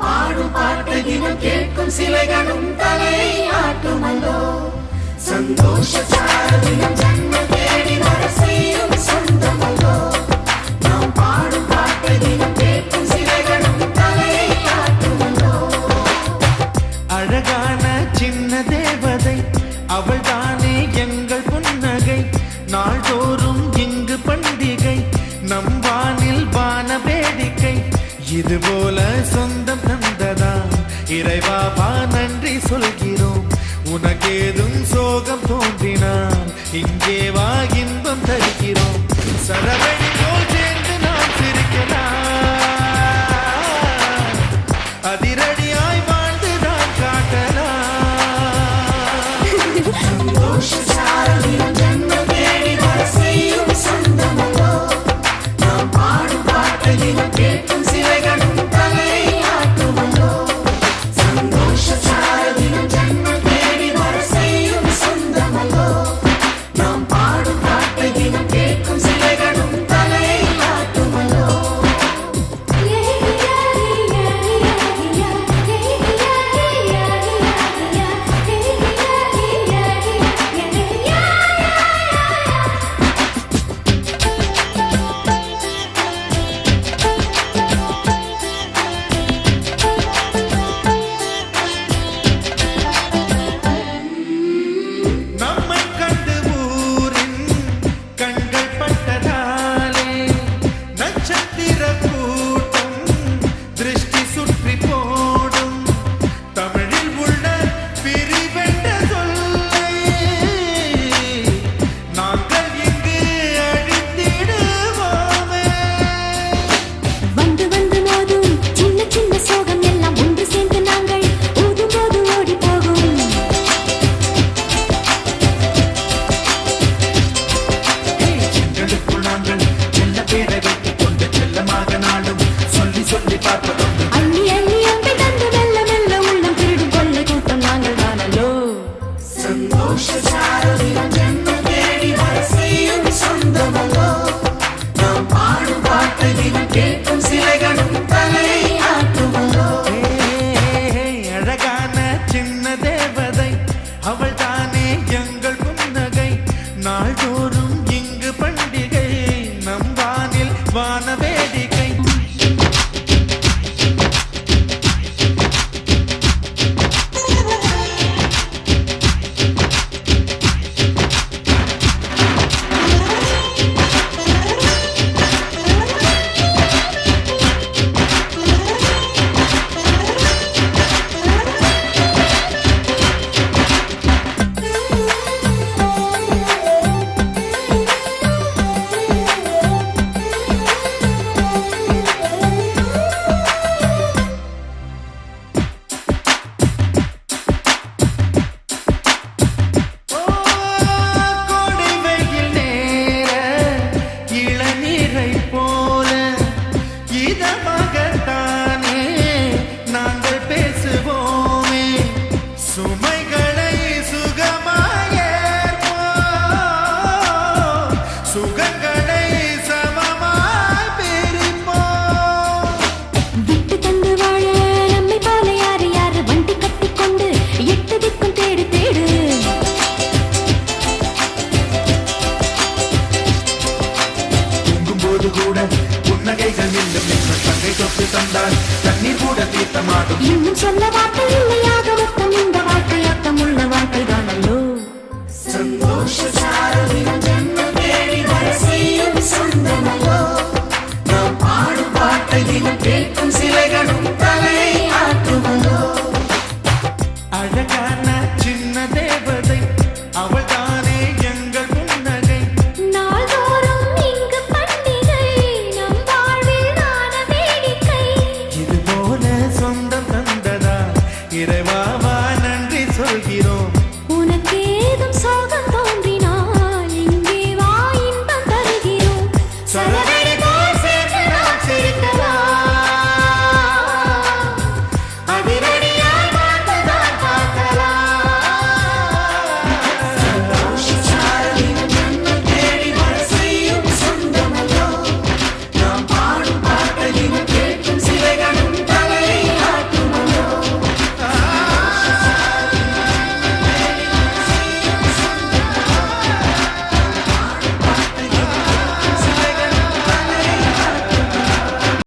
பாடும் பாட்டை தினம் கேட்கும் சிலைகளும் தலை ஆட்டுமல்லோ சந்தோஷ சாரதினம் ஜன்மம் தேடி வர செய்யும் சொந்தமல்லோ நாம் பாடும் பாட்டை தினம் கேட்கும் சிலைகளும் தலை ஆட்டுமல்லோ அழகான சின்ன தேவதை அவள் தானே எங்கள் புன்னகை நாள்தோறும் இங்கு பண்டிகை நம் வானில் வான வேடிக்கை இதுபோல சொந்தம் தந்ததா இறைவாவா நன்றி சொல்கிறோம் உனக்கேதும் சோகம் தோன்றினால் இங்கே வா இன்பம் தருகிறோம் சரவணி போல் சேர்ந்து நாம் சிரிக்கலாம் அதிரடியாய் வாழ்ந்துதான் காட்டலாம் சந்தோஷ சாரதினம் ஜன்மம் தேடி வர செய்யும் சொந்தமல்லோ நாம் பாடும் பாட்டை தினம் கேட்கும் சிலைகளும் தலை ஆட்டுமல்லோ சந்தோஷ சாரதினம் ஜன்மம் தேடி வர செய்யும் சொந்தமல்லோ நாம் பாடும் பாட்டை தினம் கேட்கும் சிலைகளும் தலை ஆட்டுமல்லோ நம்மை கண்டு ஊரின் கண்கள் பட்டதாலே நட்சத்திர கூட்டம் திருஷ்டி சுற்றி போடும் தமிழில் உள்ள பிரிவென்ற சொல்லை நாங்கள் இங்கு அழித்திடுவோமே வந்து வந்து மோதும் சின்ன சின்ன சோகம் எல்லாம் ஒன்று சேர்ந்து நாங்கள் ஊதும் போது ஓடி போகும் எங்களுக்குள் நாங்கள் செல்ல பேரை வைத்துக் கொண்டு செல்லமாக நாளும் சொல்லி சொல்லி பார்ப்பதுண்டு அள்ளி அள்ளி அம்பை தந்து மெல்ல மெல்ல உள்ளம் திருடும் கொள்ளை கூட்டம் நாங்கள் தானல்லோ சந்தோஷ சாரதினம் ஜன்மம் தேடி வர செய்யும் சொந்தமல்லோ நாம் பாடும் பாட்டை தினம் கேட்கும் சிலைகளும் தலை ஆட்டுமல்லோ அழகான சின்ன தேவதை அவள் தானே எங்கள் புன்னகை நாள்தோறும் இங்கு பண்டிகை நம் வானில் வான வேடிக்கை கோடை வெயில் நேர இளநீரை போல இதமாகத்தானே நாங்கள் பேசுவோமே சுமைகளை சுகமாயேற்போம் சுகங்களை சமமாய் பிரிப்போம் விட்டு தந்து வாழ நம்மை போல யாரு யாரு வண்டி கட்டிக்கொண்டு எட்டு திக்கும் தேடு தேடு தூங்கும்போது கூட புன்னகைகள் இல்லம் என்று தங்கை தொட்டு தந்தால் தண்ணீர் கூட தீர்த்தமாகும் இன்னும் சொல்ல வார்த்தை இல்லையாக மொத்தம் இந்த வாழ்க்கை அர்த்தமுள்ள வாழ்க்கை தானல்லோ சந்தோஷ